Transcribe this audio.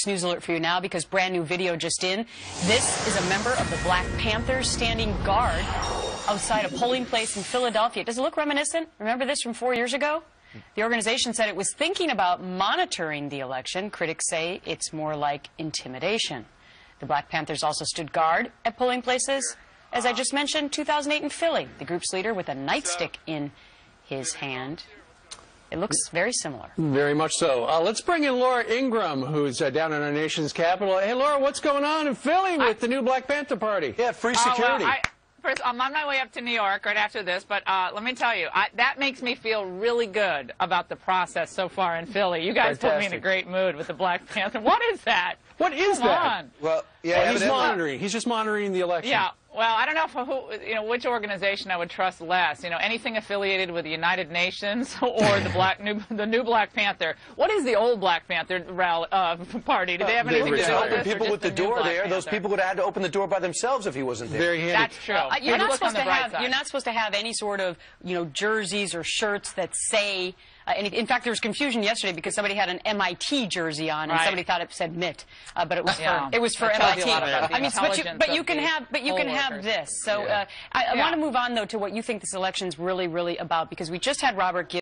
Fox News alert for you now because brand new video just in. This is a member of the Black Panthers standing guard outside a polling place in Philadelphia. Does it look reminiscent? Remember this from 4 years ago? The organization said it was thinking about monitoring the election. Critics say it's more like intimidation. The Black Panthers also stood guard at polling places, as I just mentioned, 2008 in Philly. The group's leader with a nightstick in his hand. It looks very similar. Very much so. Let's bring in Laura Ingraham, who's down in our nation's capital. Hey, Laura, what's going on in Philly with the new Black Panther Party? Yeah, free security. First, I'm on my way up to New York right after this, but let me tell you, that makes me feel really good about the process so far in Philly. You guys put me in a great mood with the Black Panther. What is that? What is that? Well, yeah, he's monitoring. He's just monitoring the election. Yeah. Well, I don't know which organization I would trust less. Anything affiliated with the United Nations or the new Black Panther. What is the old Black Panther party? Do they have anything to do with open this? People with the door there. Panther? Those people would have had to open the door by themselves if he wasn't there. Very handy. That's true. You're not supposed to have any sort of jerseys or shirts that say. In fact, there was confusion yesterday because somebody had an MIT jersey on and somebody thought it said MIT, but it was for MIT. I mean, but you can have this. So I want to move on though to what you think this election's really about, because we just had Robert Gibbs